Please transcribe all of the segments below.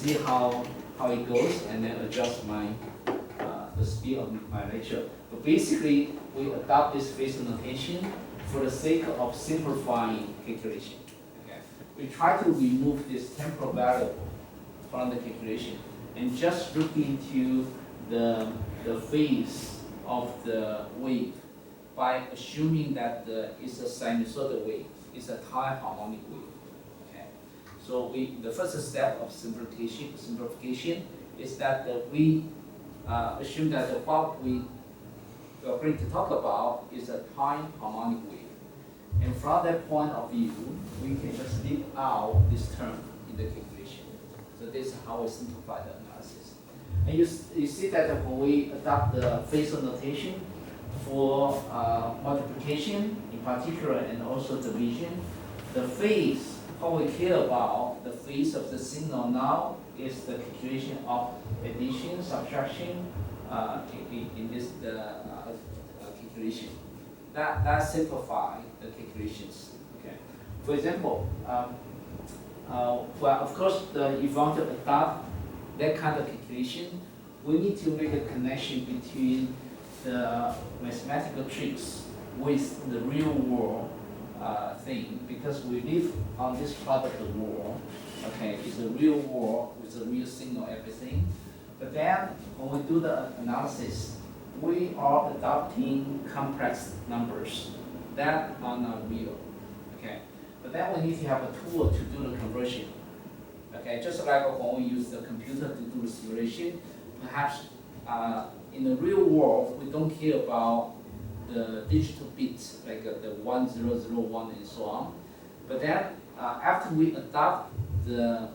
see how it goes and then adjust my the speed of my lecture. But basically, we adopt this phasor notation for the sake of simplifying calculation. Okay? We try to remove this temporal variable from the calculation and just look into the phase of the wave by assuming that it's a sinusoidal wave, it's a time harmonic wave. Okay? So the first step of simplification is that we assume that what we are going to talk about is a time harmonic wave. And from that point of view, we can just leave out this term in the calculation. So this is how we simplify the analysis. And you see that when we adopt the phasor notation for multiplication in particular and also division, the phase, what we care about, the phase of the signal now is the calculation of addition, subtraction in this calculation. That simplifies the calculations. Okay. For example, well, of course, if you want to adopt that kind of calculation, we need to make a connection between the mathematical tricks with the real world thing, because we live on this part of the world. Okay, it's a real world with a real signal, everything. But then when we do the analysis, we are adopting complex numbers that are not real. Okay, but then we need to have a tool to do the conversion. Okay, just like when we use the computer to do the simulation, perhaps in the real world we don't care about the digital bits like the 1001 and so on. But then after we adopt the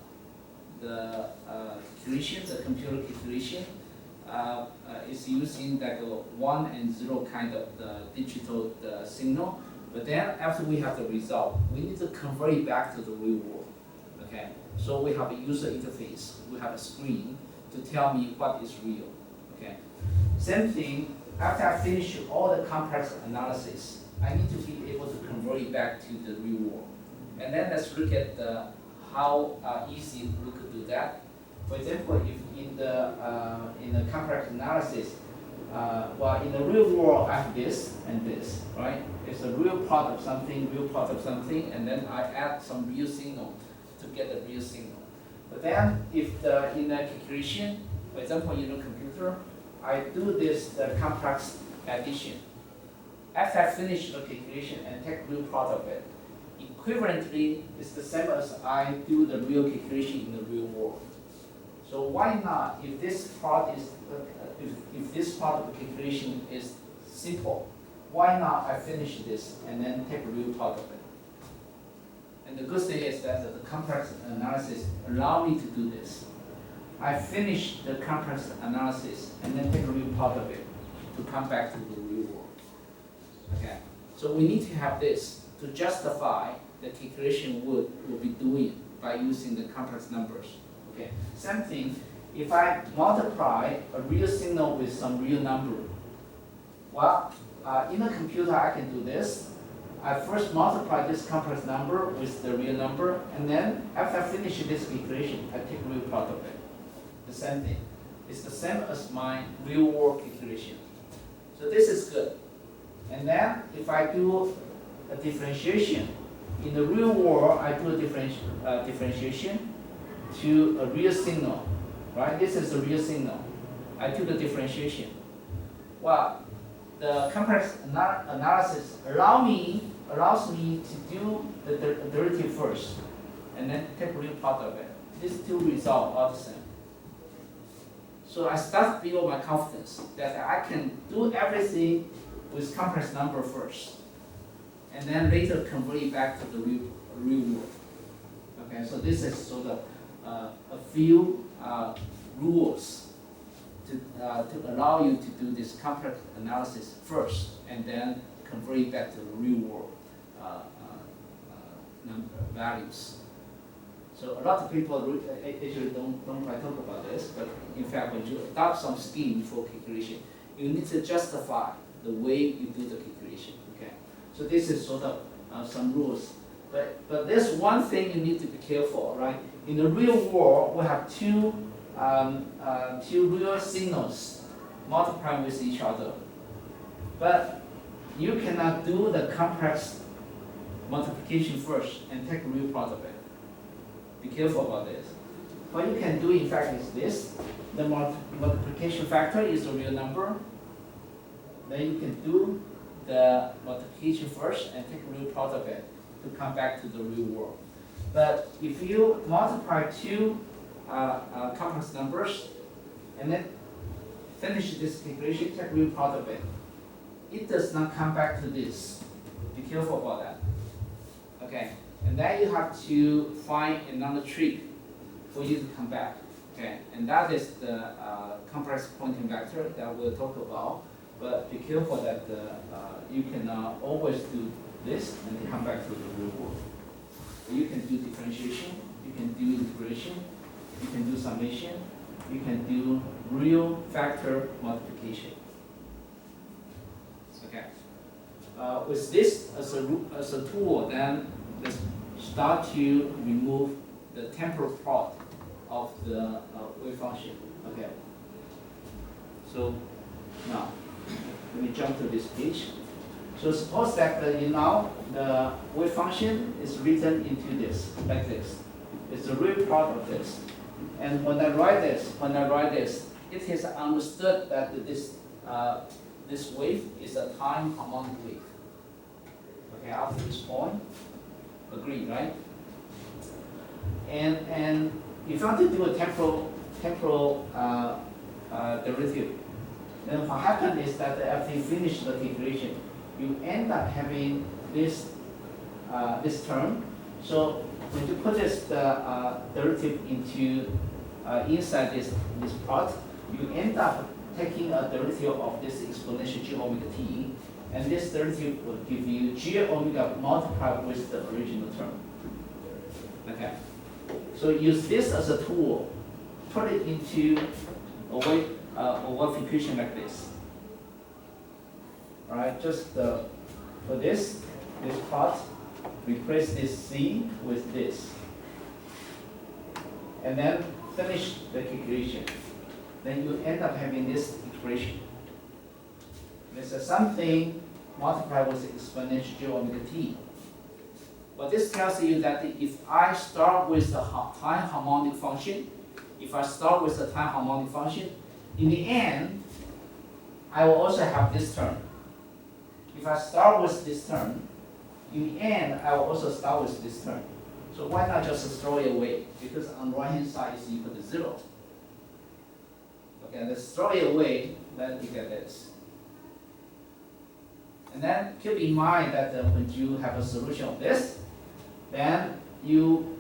calculation, the computer calculation, is using like a 1 and 0 kind of the digital signal. But then after we have the result, we need to convert it back to the real world. Okay, so we have a user interface, we have a screen to tell me what is real. Okay, same thing. After I finish all the complex analysis, I need to be able to convert it back to the real world. And then let's look at how easy we could do that. For example, if in the complex analysis, well, in the real world, I have this and this, right? It's a real part of something, and then I add some real signal to get the real signal. But then, if in the calculation, for example, in the computer, I do this complex addition. After I finish the calculation and take real part of it, equivalently, it's the same as I do the real calculation in the real world. So why not, if this part is, if this part of the calculation is simple, why not I finish this and then take a real part of it? And the good thing is that the complex analysis allow me to do this. I finish the complex analysis and then take a real part of it to come back to the real world. Okay, so we need to have this to justify the calculation we'll be doing by using the complex numbers. Okay, same thing, if I multiply a real signal with some real number, well, in a computer I can do this. I first multiply this complex number with the real number, and then after I finish this calculation, I take a real part of it. The same thing. It's the same as my real world calculation. So this is good. And then if I do a differentiation, in the real world I do a differentiation to a real signal, right? This is a real signal. I do the differentiation. Well, the complex analysis allows me to do the derivative first, and then take a real part of it. These two results are the same. So I start to build my confidence that I can do everything with complex number first, and then later convert it back to the real world. Okay, so this is sort of a few rules to allow you to do this complex analysis first, and then convert it back to the real world values. So a lot of people actually don't quite talk about this, but in fact, when you adopt some scheme for calculation, you need to justify the way you do the calculation. Okay, so this is sort of some rules But there's one thing you need to be careful, right? In the real world, we have two real signals multiplying with each other. But you cannot do the complex multiplication first and take a real part of it. Be careful about this. What you can do, in fact, is this. The multiplication factor is a real number. Then you can do the multiplication first and take a real part of it to come back to the real world. But if you multiply two complex numbers and then finish this calculation, take a real part of it, it does not come back to this. Be careful about that. Okay, and then you have to find another trick for you to come back. Okay, and that is the complex pointing vector that we'll talk about. But be careful that you cannot always do this and then come back to the real world. You can do differentiation, you can do integration, you can do summation, you can do real factor multiplication. Okay. With this as a tool, then let's start to remove the temporal part of the wave function. Okay. So now let me jump to this page. So suppose that now the wave function is written into this, like this. It's the real part of this. And when I write this, it is understood that this wave is a time harmonic wave. Okay, after this point, agree, right? And if you want to do a temporal derivative, then what happens is that after you finish the calculation, you end up having this term. So when you put this derivative into inside this part, you end up taking a derivative of this exponential g omega t, and this derivative will give you g omega multiplied with the original term. Okay. So use this as a tool. Put it into a wave equation like this. All right, just for this part, replace this c with this, and then finish the calculation. Then you end up having this expression. This is something multiplied with exponential g omega t. But this tells you that if I start with the time harmonic function, in the end, I will also have this term. If I start with this term, in the end, I will also start with this term. So why not just throw it away? Because on the right-hand side is equal to 0. Okay, let's throw it away, then you get this. And then keep in mind that when you have a solution of this, then you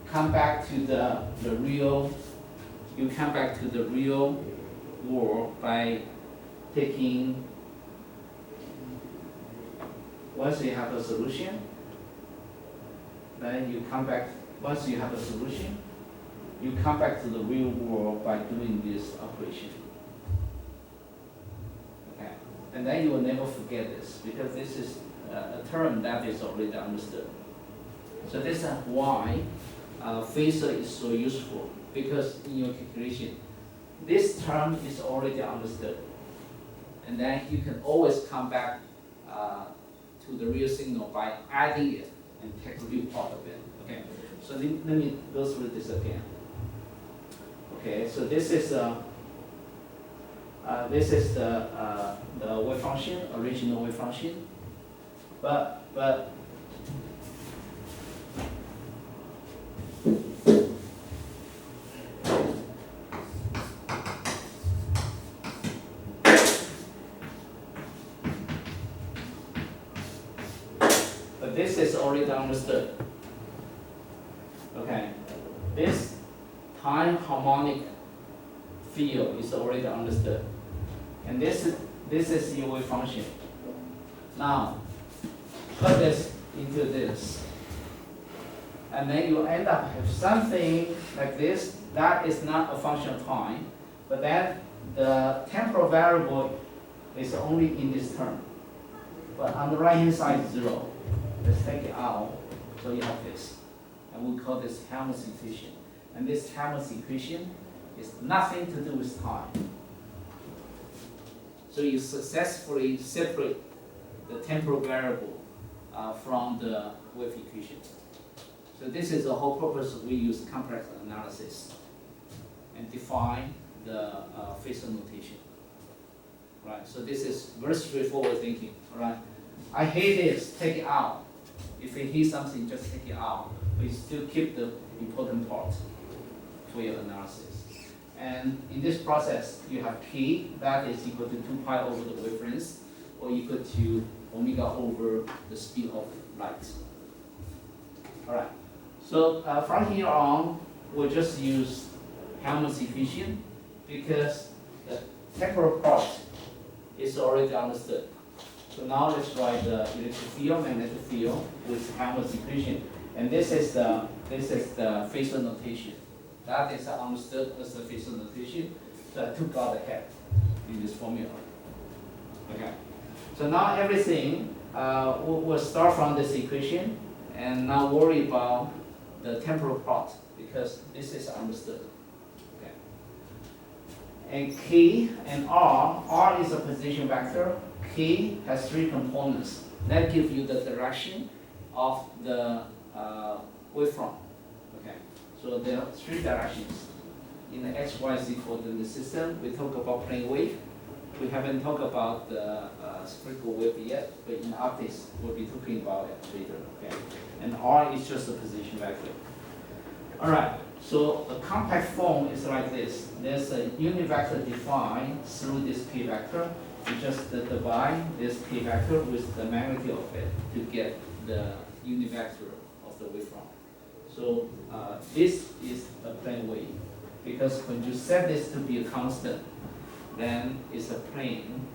come back to the real world by taking, once you have a solution, then you come back, once you have a solution, you come back to the real world by doing this operation. Okay, and then you will never forget this, because this is a term that is already understood. So this is why phasor is so useful, because in your calculation, this term is already understood. And then you can always come back to the real signal by adding it and take the real part of it. Okay, so let me go through this again. Okay, so this is the wave function, original wave function, but this is already understood. Okay, this time harmonic field is already understood, and this is your wave function. Now, put this into this, and then you end up with something like this. That is not a function of time, but then the temporal variable is only in this term. But on the right hand side, 0. let's take it out. So you have this, and we call this Helmholtz equation. And this Helmholtz equation is nothing to do with time. So you successfully separate the temporal variable from the wave equation. So this is the whole purpose we use complex analysis and define the phasor notation. Right, so this is very straightforward thinking. Right, I hate this, take it out. If you hate something, just take it out, but you still keep the important part for your analysis. And in this process, you have k that is equal to 2 pi over the wavelength, or equal to omega over the speed of light. All right. So from here on, we'll just use Helmholtz equation because the temporal part is already understood. So now let's write the electric field, magnetic field with Helmholtz equation, and this is the phasor notation. That is understood as the phasor notation. So I took out the head in this formula. Okay. So now everything we'll start from this equation, and now worry about the temporal part because this is understood. Okay. And K and R is a position vector. K has 3 components. That gives you the direction of the wavefront. Okay. So there are 3 directions. In the x, y, z coordinate system, we talk about plane wave. We haven't talked about the spherical wave yet, but in optics, we'll be talking about it later. Okay. And R is just a position vector. All right. So a compact form is like this. There's a unit vector defined through this k vector. You just divide this k vector with the magnitude of it to get the unit vector of the wavefront. So this is a plane wave because when you set this to be a constant, then it's a plane.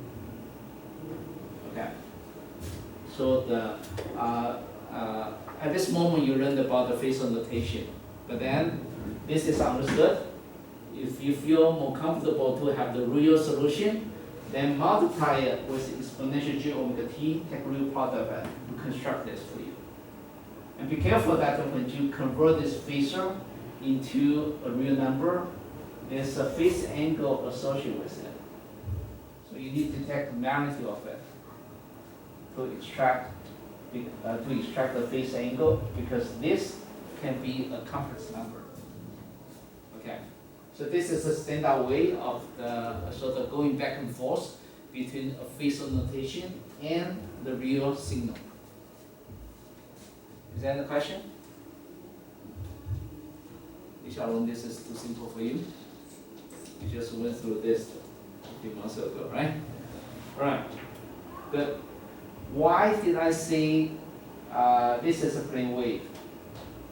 Okay. So the at this moment you learned about the phasor notation, but then this is understood. If you feel more comfortable to have the real solution, then multiply it with exponential j omega t, take real part of it, to construct this for you. And be careful that when you convert this phasor into a real number, there's a phase angle associated with it. So you need to take the magnitude of it to extract the phase angle, because this can be a complex number. Okay. So this is a standard way of the sort of going back and forth between a phasor notation and the real signal. Is that a question? Xiaolong, this is too simple for you. You just went through this a few months ago, right? Right. But why did I say this is a plane wave?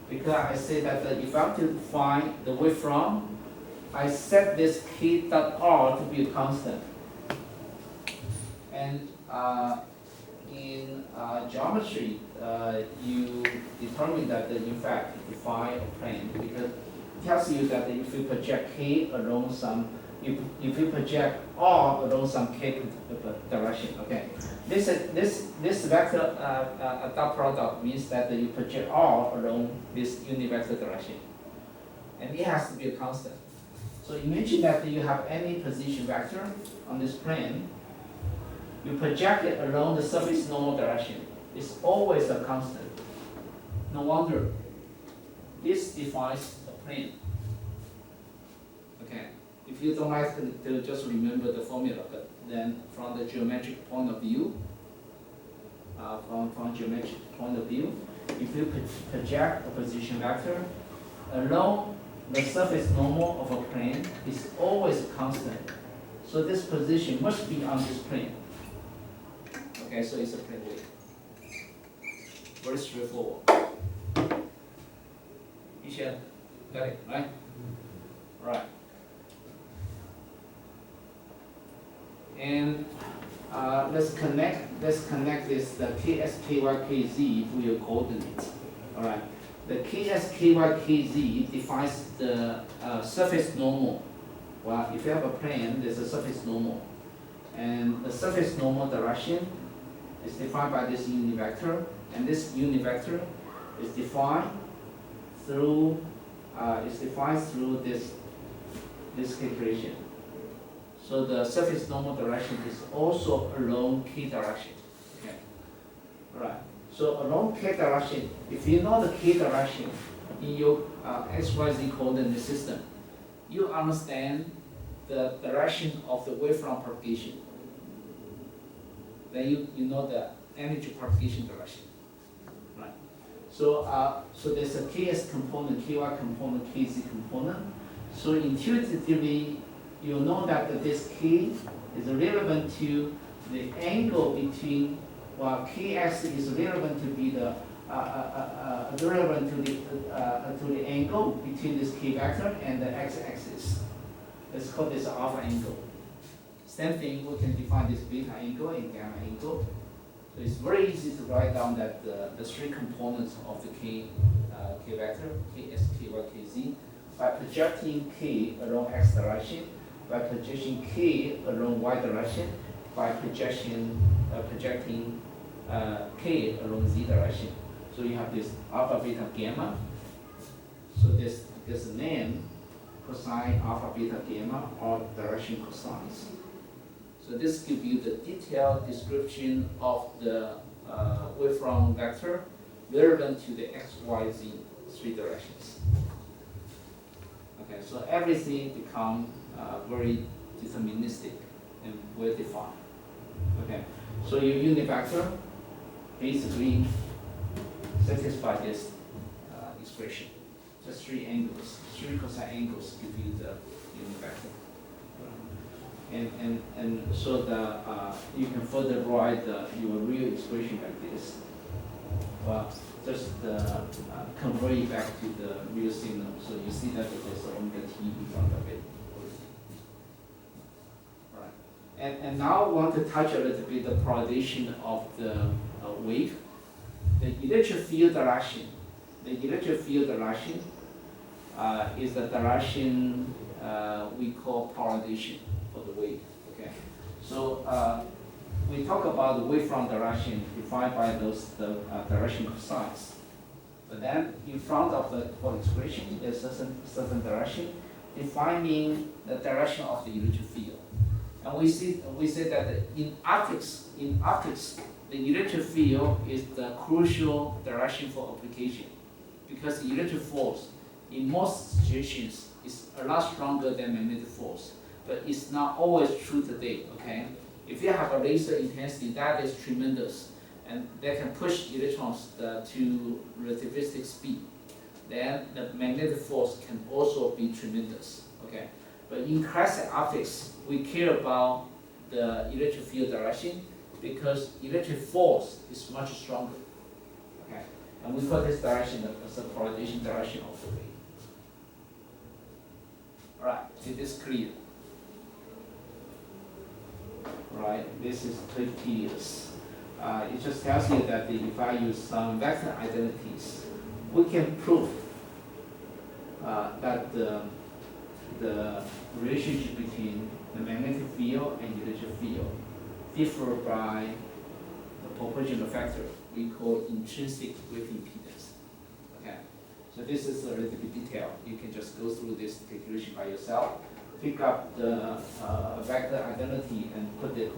Because I say that if I have to find the wavefront, I set this k dot r to be a constant. And in geometry, you determine that in fact you define a plane because it tells you that if you project k along some, if you project r along some k direction, okay. This vector dot product means that you project r along this unit vector direction, and it has to be a constant. So imagine that you have any position vector on this plane. You project it along the surface normal direction. It's always a constant. No wonder. This defines a plane. Okay. If you don't like to just remember the formula, but then from the geometric point of view, if you project a position vector along the surface normal of a plane, is always constant. So this position must be on this plane. Okay, so it's a plane wave. Very straightforward. Isha, got it, right? Right. And let's connect this the ks, ky, kz to your coordinates. All right. The ks, ky, kz defines the surface normal. Well, if you have a plane, there's a surface normal, and the surface normal direction is defined by this unit vector and this unit vector is defined through this calculation. So the surface normal direction is also along k direction. Okay, right. So along k direction, if you know the k direction in your XYZ coordinate system, you understand the direction of the wavefront propagation. Then you know the energy propagation direction, right? So so there's a ks component, ky component, kz component. So intuitively, you know that this k is relevant to the angle between, well, kx is relevant to be the relevant to the angle between this k vector and the x-axis. Let's call this alpha angle. Same thing, we can define this beta angle and gamma angle. So it's very easy to write down that the three components of the k vector, ks, ky, kz, by projecting k along x direction, by projecting k along y direction, by projecting k along z direction. So you have this alpha, beta, gamma. So this name, cosine, alpha, beta, gamma, or direction cosines. So this gives you the detailed description of the wavefront vector relevant to the x, y, z three directions. Okay, so everything becomes very deterministic and well defined. Okay, so your unit vector basically satisfies this expression. Just three angles, three cosine angles give you the unit vector. And so you can further write your real expression like this. Well, just convert it back to the real signal. So you see that there's omega t in front of it. Right. And now I want to touch a little bit the polarization of the wave. The electric field direction. The electric field direction is the direction we call polarization for the wave. Okay, so we talk about the wavefront direction defined by those direction cosines. But then in front of the whole expression, there's a certain direction defining the direction of the electric field. And we say that in optics, the electric field is the crucial direction for application, because the electric force in most situations is a lot stronger than magnetic force. But it's not always true today, okay? If you have a laser intensity, that is tremendous, and they can push electrons to relativistic speed. Then the magnetic force can also be tremendous, okay? But in classic optics, we care about the electric field direction because electric force is much stronger, okay? And we call this direction as the polarization direction of the wave. All right, it is clear. Right, this is pretty tedious. It just tells you that if I use some vector identities, we can prove that the relationship between the magnetic field and electric field differ by the proportional factor we call intrinsic wave impedance. Okay, so this is a little bit detailed. You can just go through this calculation by yourself. Pick up the vector identity and put the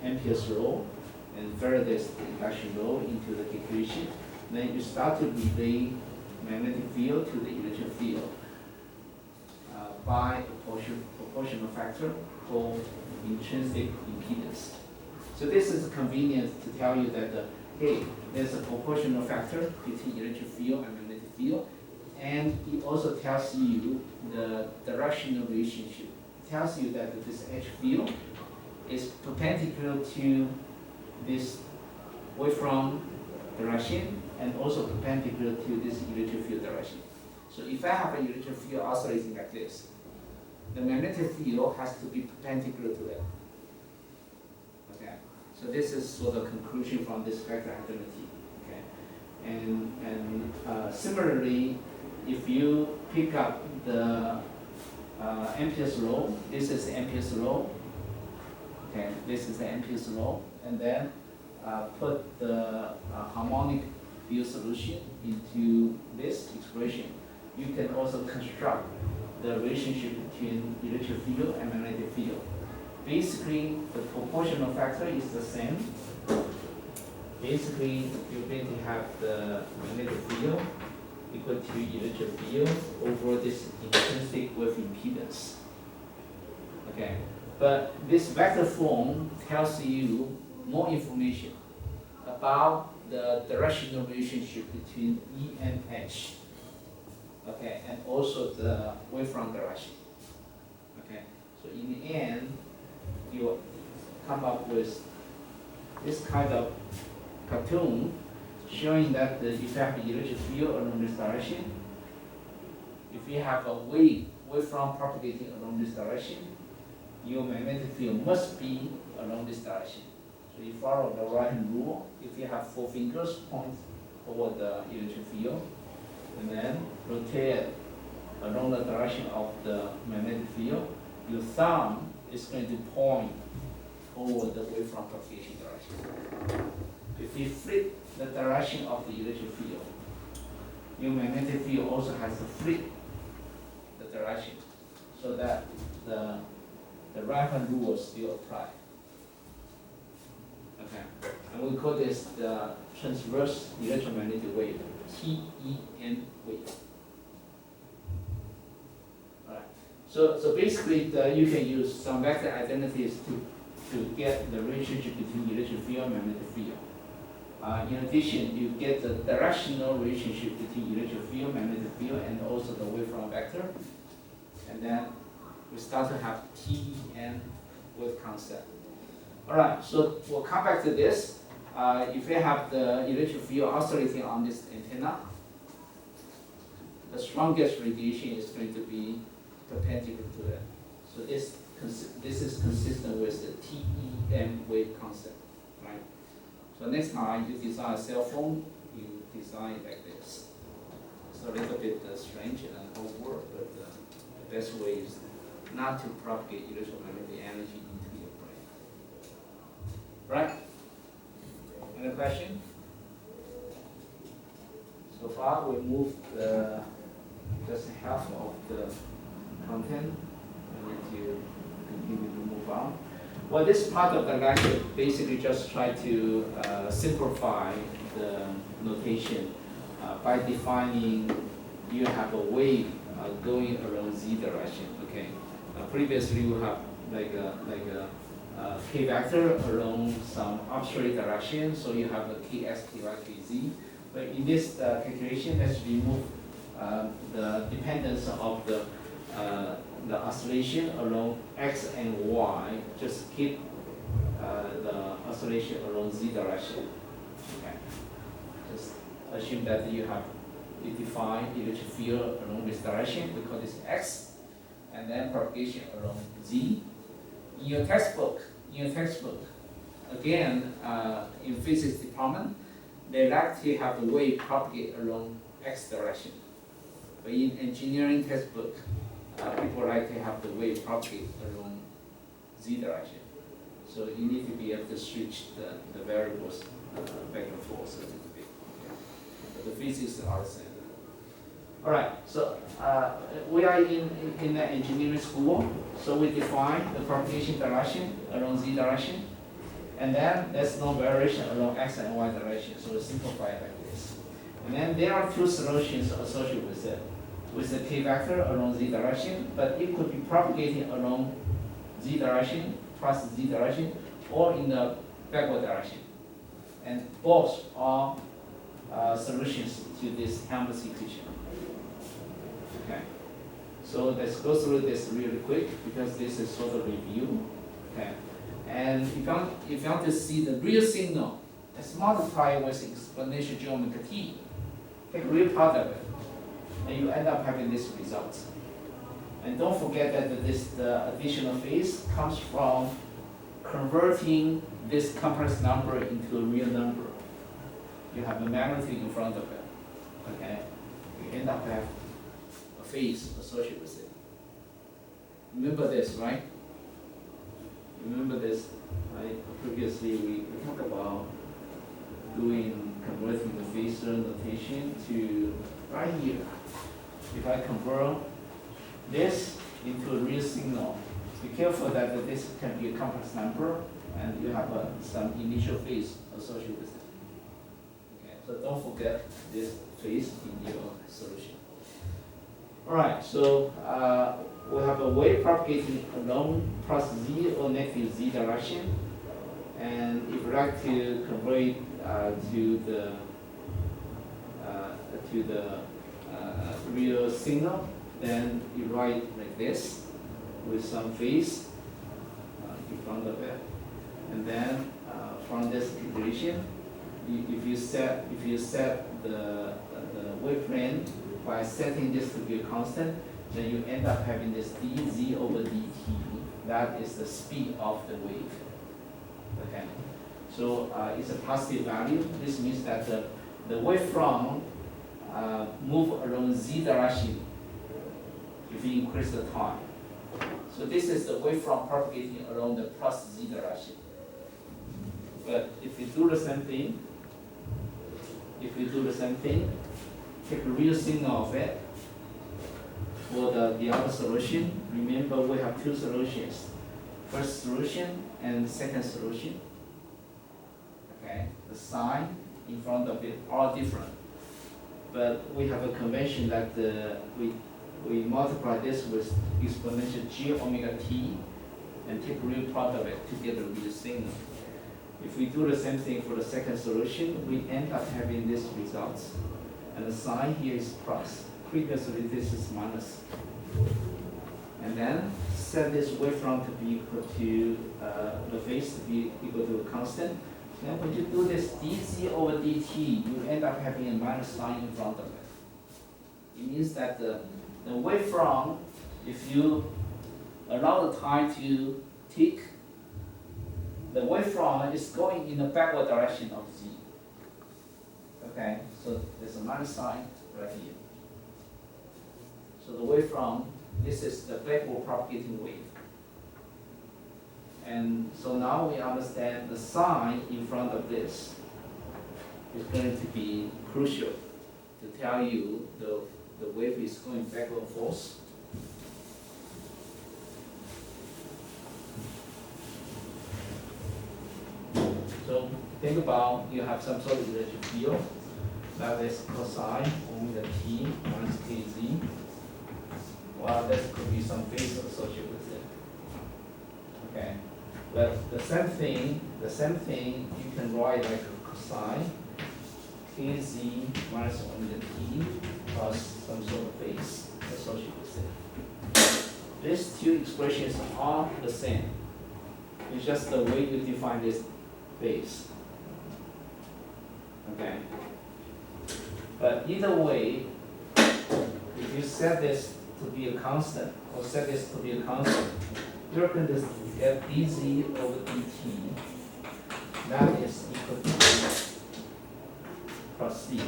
Ampere's law and Faraday's induction law into the equation. Then you start to relate magnetic field to the electric field by proportional factor called intrinsic impedance. So this is convenient to tell you that hey, there's a proportional factor between electric field and magnetic field. And it also tells you the directional relationship. It tells you that this H field is perpendicular to this wavefront direction and also perpendicular to this electric field direction. So if I have an electric field oscillating like this, the magnetic field has to be perpendicular to it. Okay, so this is sort of conclusion from this vector identity. Okay, and similarly, if you pick up the Ampere's law, this is Ampere's law. Okay, this is the Ampere's law, and then put the harmonic field solution into this expression, you can also construct the relationship between electric field and magnetic field. Basically, the proportional factor is the same. Basically, you're going to have the magnetic field equal to electric field over this intrinsic wave impedance. Okay, but this vector form tells you more information about the directional relationship between E and H. Okay, and also the wavefront direction. Okay, so in the end, you come up with this kind of cartoon showing that if you have the electric field along this direction, if you have a wavefront propagating along this direction, your magnetic field must be along this direction. So you follow the right-hand rule. If you have 4 fingers, point toward the electric field, and then rotate along the direction of the magnetic field, your thumb is going to point toward the wavefront propagation direction. If you flip the direction of the electric field, your magnetic field also has to flip the direction so that the right-hand rule still apply. Okay, and we call this the transverse electromagnetic wave, TEM wave. All right. So basically, you can use some vector identities to get the relationship between electric field and magnetic field. In addition, you get the directional relationship between electric field, magnetic field, and also the wavefront vector. And then we start to have TEM wave concept. All right, so we'll come back to this. If you have the electric field oscillating on this antenna, the strongest radiation is going to be perpendicular to it. So this is consistent with the TEM wave concept, right? So next time you design a cell phone, you design it like this. It's a little bit strange and over, but the best way is not to propagate electromagnetic energy into your brain. Right? Any question? So far we moved just half of the content. I need to continue to move on. Well, this part of the lecture basically just try to simplify the notation by defining you have a wave going around z direction. Okay. Previously we have like a k vector along some arbitrary direction, so you have a kx, ky, kz. But in this calculation, let's remove the dependence of the oscillation along x and y. Just keep the oscillation along z direction. Okay. Just assume that you define electric field along this direction. We call this x, and then propagation along z. In your textbook, again, in physics department, they like to have the wave propagate along x direction. But in engineering textbook, people like to have the wave propagate along z direction. So you need to be able to switch the variables back and forth a little bit. Okay. But the physics are the same. All right, so we are in the engineering school, so we define the propagation direction along z direction, and then there's no variation along x and y direction, so we simplify it like this. And then there are 2 solutions associated with it, with the k vector along z direction, but it could be propagating along z direction plus z direction, or in the backward direction. And both are solutions to this Helmholtz equation. Okay, so let's go through this really quick because this is sort of review. Okay, and if you want to see the real signal, let's multiply with exponential geometry t. Take real part of it, and you end up having this result. And don't forget that the additional phase comes from converting this complex number into a real number. You have a magnitude in front of it. Okay, you end up having phase associated with it. Remember this, right? Remember this, right? Previously we talked about converting the phasor notation to right here. If I convert this into a real signal, be careful that this can be a complex number and you have some initial phase associated with it. Okay, so don't forget this phase in your solution. All right, so we have a wave propagating along plus z or negative z direction, and if you like to convert it to the real signal, then you write like this with some phase in front of it, and then from this calculation, if you set the wave plane by setting this to be a constant, then you end up having this dz over dt. That is the speed of the wave. Okay, so it's a positive value. This means that the wavefront move along z direction if you increase the time. So this is the wavefront propagating along the plus z direction. But if you do the same thing, take a real signal of it for the other solution. Remember, we have two solutions. First solution and second solution. Okay, the sign in front of it are different. But we have a convention that we multiply this with exponential g omega t and take real part of it to get a real signal. If we do the same thing for the second solution, we end up having this result. And the sign here is plus. Previously, this is minus. And then set this wavefront to be equal to the phase to be equal to a constant. Then when you do this dz over dt, you end up having a minus sign in front of it. It means that the wavefront, if you allow the time to tick, the wavefront is going in the backward direction of z. Okay, so there's a minus sign right here. So the wavefront, this is the backward propagating wave. And so now we understand the sign in front of this is going to be crucial to tell you the wave is going backward and forth. So think about you have some sort of electric field that is cosine omega t minus kz. Well, there could be some phase associated with it. Okay, but the same thing you can write like a cosine kz minus omega t plus some sort of phase associated with it. These two expressions are the same. It's just the way you define this phase. Okay. But either way, if you set this to be a constant, or set this to be a constant, you're going to get dz over dt. That is equal to plus c.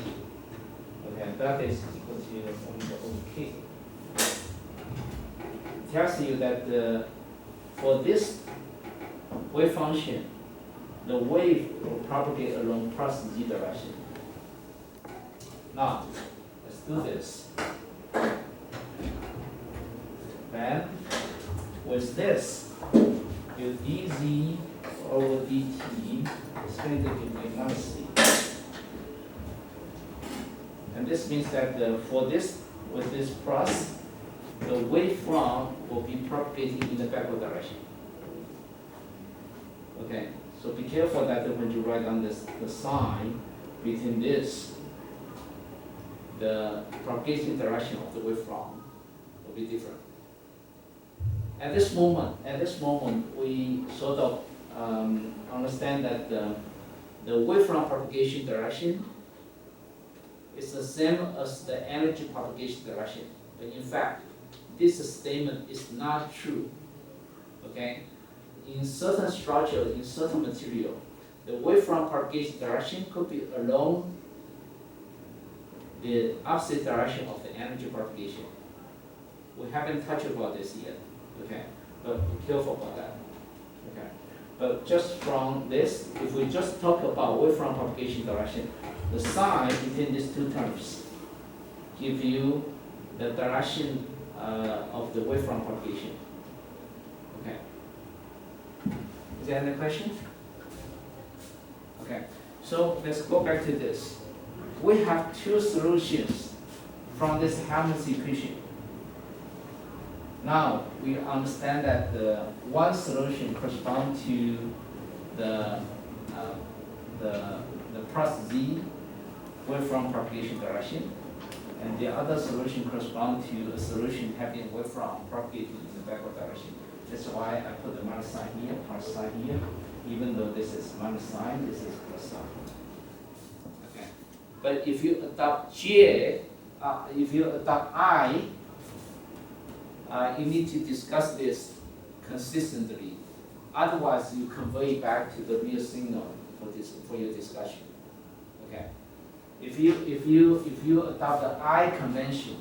Okay, that is equal to omega over k. It tells you that for this wave function, the wave will propagate along plus z direction. Now, let's do this. Then, with this, your dz over dt is going to give me minus c. And this means that for this, with this plus, the wavefront will be propagating in the backward direction. Okay, so be careful that when you write down the sign between this, the propagation direction of the wavefront will be different. At this moment, we sort of understand that the wavefront propagation direction is the same as the energy propagation direction. But in fact, this statement is not true. Okay? In certain structures, in certain material, the wavefront propagation direction could be along the opposite direction of the energy propagation. We haven't touched about this yet. Okay? But be careful about that. Okay? But just from this, if we just talk about wavefront propagation direction, the sign between these two terms give you the direction of the wavefront propagation. Okay. Is there any question? Okay. So let's go back to this. We have two solutions from this Helmholtz equation. Now we understand that the one solution corresponds to the plus z wavefront propagation direction, and the other solution corresponds to a solution having wavefront propagating in the backward direction. That's why I put the minus sign here, plus sign here, even though this is minus sign, this is plus sign. Okay. But if you adopt J, if you adopt I, you need to discuss this consistently. Otherwise, you convey back to the real signal for your discussion. Okay. If you adopt the I convention,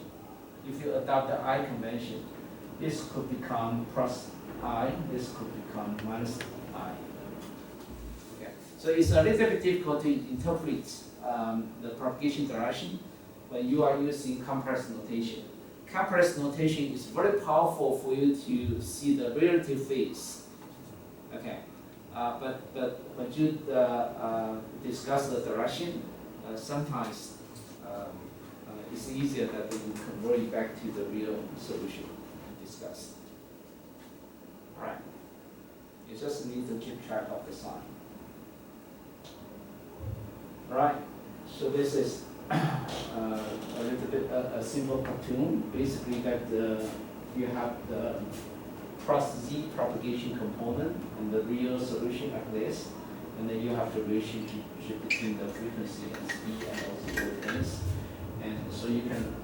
this could become plus I. This could become minus I. Okay. So it's a little bit difficult to interpret the propagation direction when you are using compressed notation. Compressed notation is very powerful for you to see the relative phase. Okay, but when you discuss the direction, sometimes it's easier that you convert it back to the real solution discussed. All right, you just need to keep track of the sign. All right, so this is a little bit a simple cartoon. Basically, that you have the cross z propagation component and the real solution like this, and then you have the relationship between the frequency and speed and also wavelengths. And so you can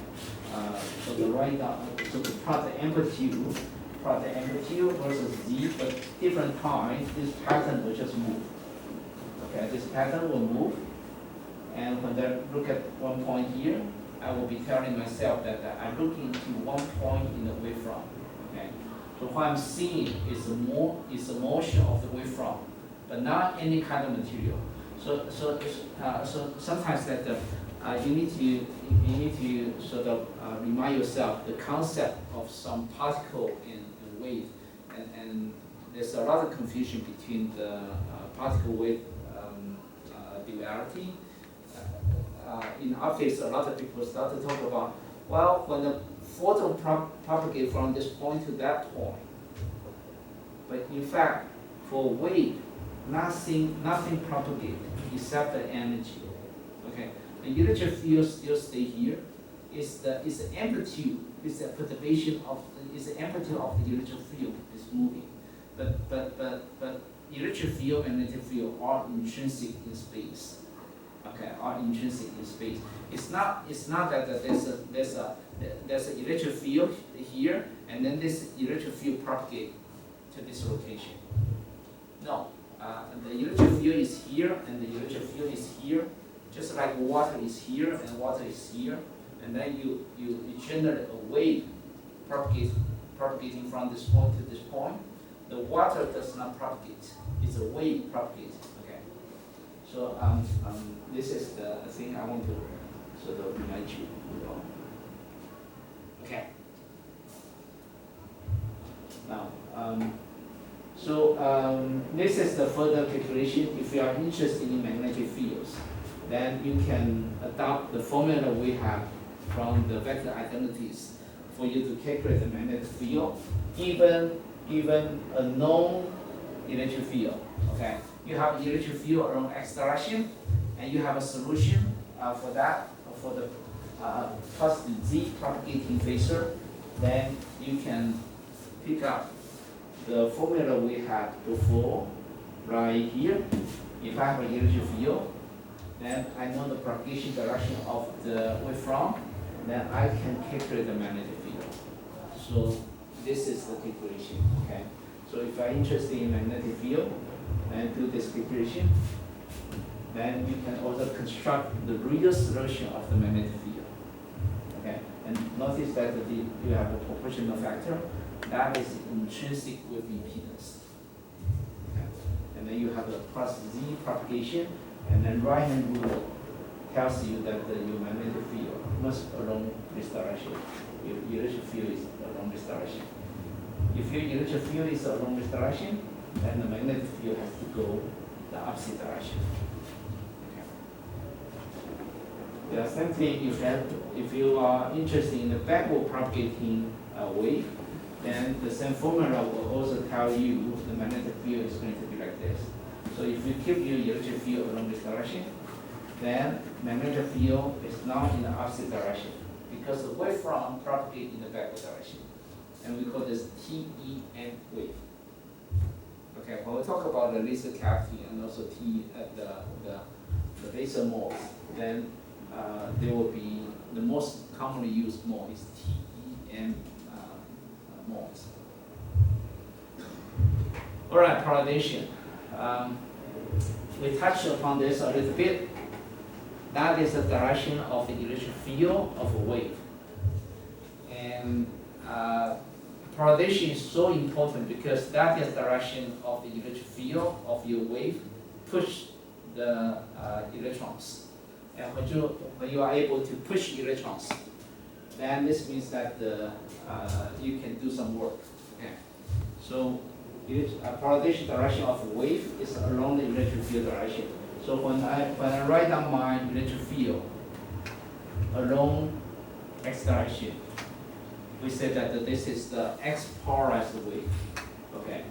so the write down so to plot the amplitude versus z, but different times this pattern will just move. Okay, this pattern will move. And when I look at one point here, I will be telling myself that I'm looking to one point in the wavefront. Okay, so what I'm seeing is the motion of the wavefront, but not any kind of material. So sometimes that you need to sort of remind yourself the concept of some particle and wave, and there's a lot of confusion between the particle wave duality. In optics, a lot of people start to talk about, well, when the photon propagates from this point to that point. But in fact, for wave, nothing propagates except the energy. Okay, the electric field still stay here. It's the amplitude, it's the perturbation of the amplitude of the electric field is moving. But electric field and magnetic field are intrinsic in space. Okay, are intrinsic in space. It's not that there's an electric field here, and then this electric field propagate to this location. No, the electric field is here, and the electric field is here, just like water is here and water is here, and then you generate a wave propagating from this point to this point. The water does not propagate; it's a wave propagate. So this is the thing I want to sort of remind you of. Okay. Now, this is the further calculation. If you are interested in magnetic fields, then you can adopt the formula we have from the vector identities for you to calculate the magnetic field, given a known electric field. Okay. You have electric field along x direction, and you have a solution for that, for the plus z propagating phasor. Then you can pick up the formula we had before right here. If I have an electric field, then I know the propagation direction of the wavefront, then I can calculate the magnetic field. So this is the calculation. Okay. So if I'm interested in magnetic field, and do this calculation, then you can also construct the real solution of the magnetic field. Okay, and notice that you have a proportional factor that is intrinsic with impedance. Okay. then you have a plus Z propagation, and then right-hand rule tells you that your magnetic field must along this direction. Your electric field is along this direction. If your electric field is along this direction, then the magnetic field has to go the opposite direction. Okay. The same thing, if you are interested in the backward propagating wave, then the same formula will also tell you the magnetic field is going to be like this. So if you keep your electric field along this direction, then magnetic field is not in the opposite direction because the wavefront propagates in the backward direction. And we call this TEM wave. Okay, when we talk about the laser cavity and also the laser modes, then there will be the most commonly used mode is TEM modes. All right, polarization. We touched upon this a little bit. That is the direction of the electric field of a wave. And polarization is so important because that is the direction of the electric field of your wave push the electrons. And when you are able to push electrons, then this means that you can do some work. Okay. So polarization direction of a wave is along the electric field direction. So when I write down my electric field along x direction, we say that this is the x polarized wave. Okay.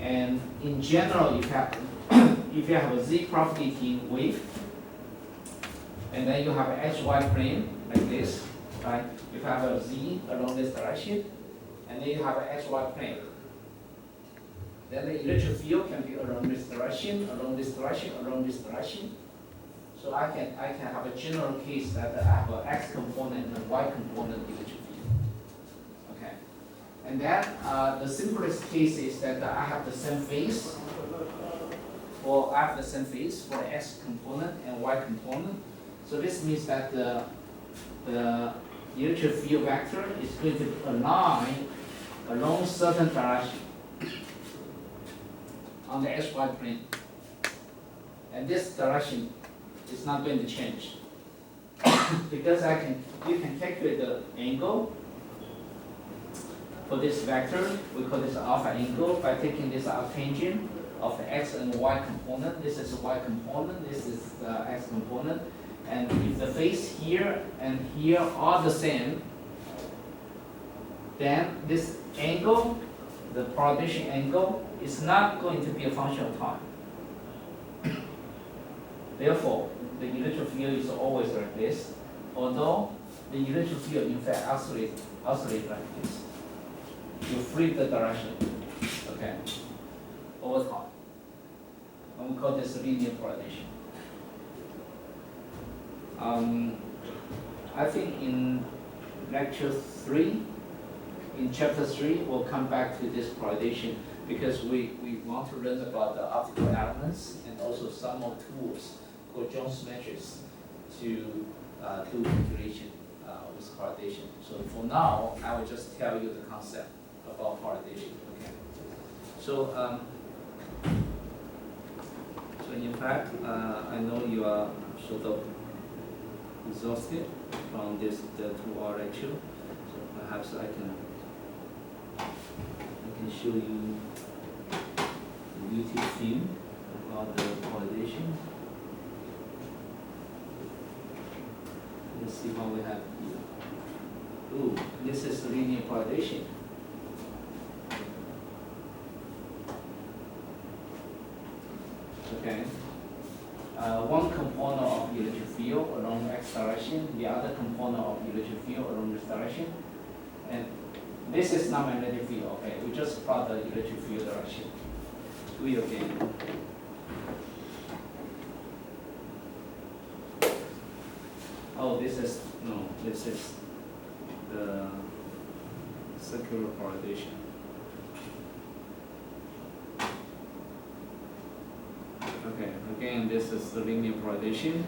And in general, if you have a z propagating wave, and then you have an hy plane like this, right? You have a z along this direction, and then you have an hy plane. Then the electric field can be along this direction, along this direction, along this direction. So I can have a general case that I have an x component and a y component electric field. Okay. And then the simplest case is that I have the same phase, or I have the same phase for the x component and y component. So this means that the electric field vector is going to align along certain direction on the hy plane. And this direction is not going to change. Because you can calculate the angle for this vector. We call this alpha angle by taking this arctangent of the x and y component. This is the y component, this is the x component. And if the phase here and here are the same, then this angle, the polarization angle, is not going to be a function of time. Therefore, the electric field is always like this, although the electric field in fact oscillates like this. You flip the direction, okay, over time. And we call this linear polarization. I think in lecture 3, in chapter 3, we'll come back to this polarization because we want to learn about the optical elements and also some more tools called Jones matrix to do calculation with polarization. So for now, I will just tell you the concept about polarization. Okay. So in fact, I know you are sort of exhausted from the 2-hour lecture, so perhaps I can show you the YouTube film about the polarization. Let's see what we have here. Ooh, this is linear polarization. Okay. One component of electric field along x direction, the other component of electric field along this direction. And this is not magnetic field, okay? We just plot the electric field direction. Do it again. Oh, this is the circular polarization. Okay, again, this is the linear polarization.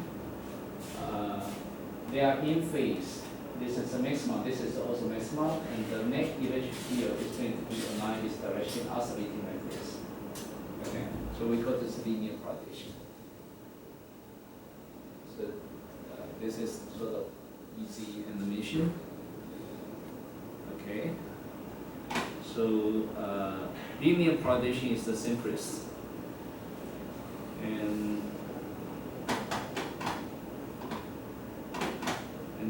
They are in phase. This is the maximum, this is also maximum, and the net electric field is going to be aligned this direction, oscillating like this. Okay, So we call this linear coordination. So this is sort of easy animation. Okay. So linear coordination is the simplest. And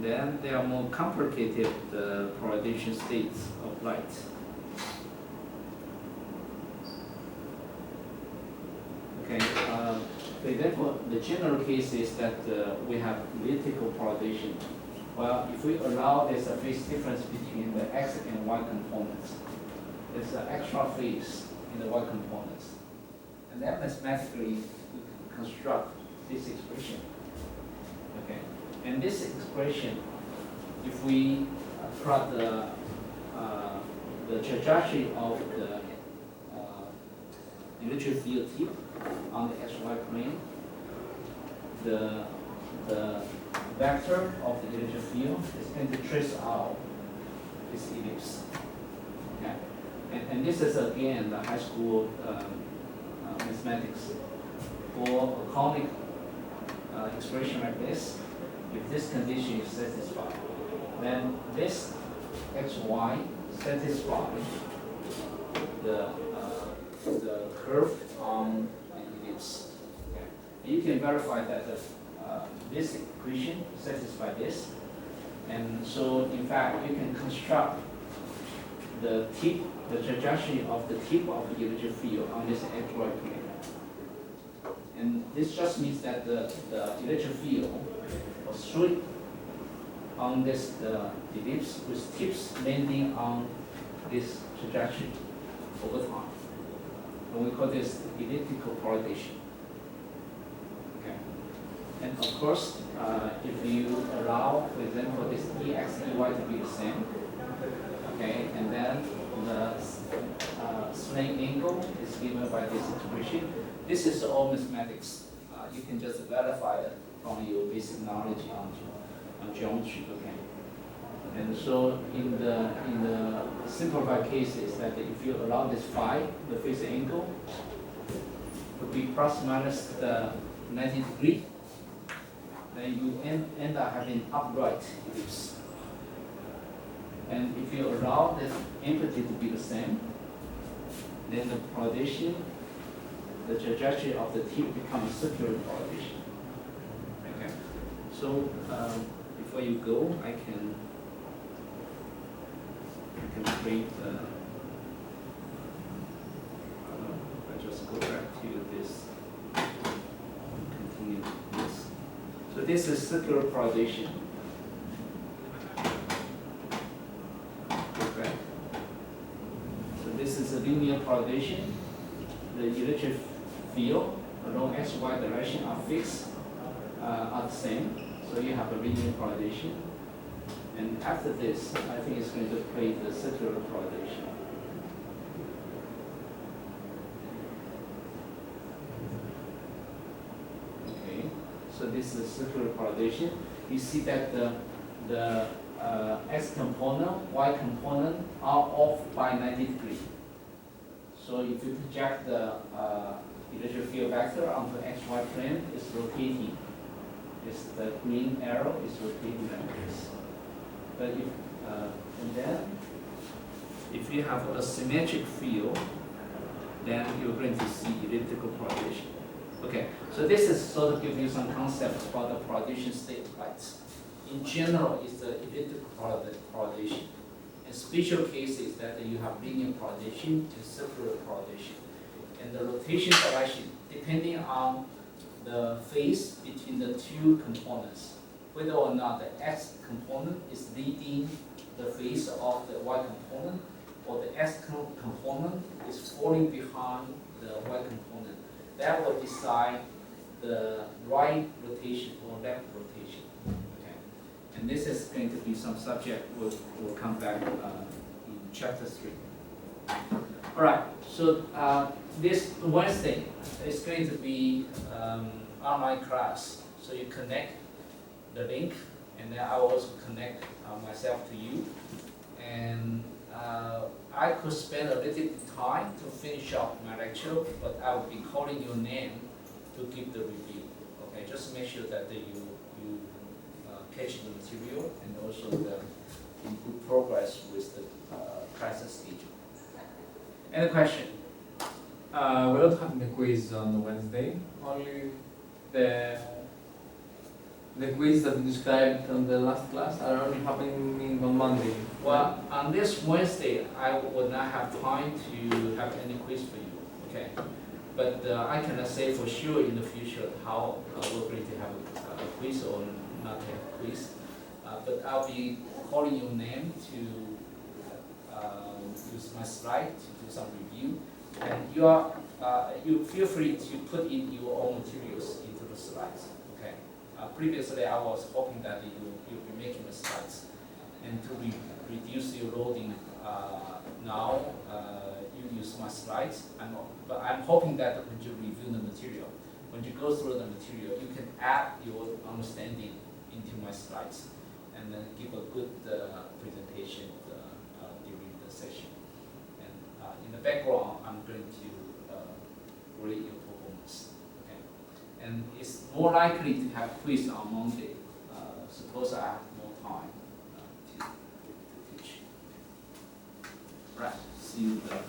then there are more complicated polarization states of light. Okay, for example, the general case is that we have elliptical polarization. Well, if we allow there's a phase difference between the x and y components, there's an extra phase in the y components. And then mathematically, we construct this expression. Okay. And this expression, if we plot the trajectory of the electric field tip on the xy plane, the vector of the electric field is going to trace out this ellipse. Okay? And this is again the high school mathematics. For a conic expression like this, if this condition is satisfied, then this xy satisfies the curve on the ellipse. Okay. You can verify that this equation satisfies this, and so in fact you can construct the trajectory of the tip of the electric field on this xy plane. And this just means that the electric field was straight on this ellipse with tips landing on this trajectory over time. And we call this elliptical polarization. Okay. And of course, if you allow, for example, this ex, ey to be the same, okay, and then the slant angle is given by this expression. This is all mathematics. You can just verify it from your basic knowledge on geometry. Okay. And so in the simplified cases, that if you allow this phi, the phase angle, would be plus minus the 90 degree, then you end up having upright ellipse. And if you allow the amplitude to be the same, then the polarization, the trajectory of the tip becomes circular polarization. Okay. So before you go, I can create. I just go back to this. Continue this. So this is circular polarization. Okay. So this is a linear polarization. The electric field along xy direction are fixed, are the same. So you have a linear polarization. And after this, I think it's going to play the circular polarization. Okay, so this is circular polarization. You see that the x component, y component are off by 90 degrees. So if you project the electric field vector onto xy plane, it's rotating. It's the green arrow is rotating like this. But and then if you have a symmetric field, then you're going to see elliptical polarization. Okay, so this is sort of give you some concepts about the polarization state of light. In general, it's the elliptical polarization. In special cases that you have linear polarization and circular polarization. And the rotation direction, depending on the phase between the two components, whether or not the x component is leading the phase of the y component, or the x component is falling behind the y component. That will decide the right rotation or left rotation. Okay. And this is going to be some subject we'll come back in chapter 3. All right, so this Wednesday is going to be online class. So you connect the link, and then I will also connect myself to you. And I could spend a little bit of time to finish up my lecture, but I will be calling your name to give the review. Okay, just make sure that you catch the material and also in good progress with the class schedule. Any question? We don't have the quiz on Wednesday, only the quiz that you described on the last class are only happening on Monday. Well, on this Wednesday, I would not have time to have any quiz for you, okay? But I cannot say for sure in the future how we're going to have a quiz or not have a quiz. But I'll be calling your name to use my slide to do some review. And you feel free to put in your own materials into the slides, okay? Previously, I was hoping that you'll be making the slides. And to reduce your loading now, you use my slides. But I'm hoping that when you review the material, when you go through the material, you can add your understanding into my slides and then give a good presentation during the session. And in the background, I'm going to rate your performance. Okay? And it's more likely to have quiz on Monday. Suppose I have more time to teach. Right, see you there.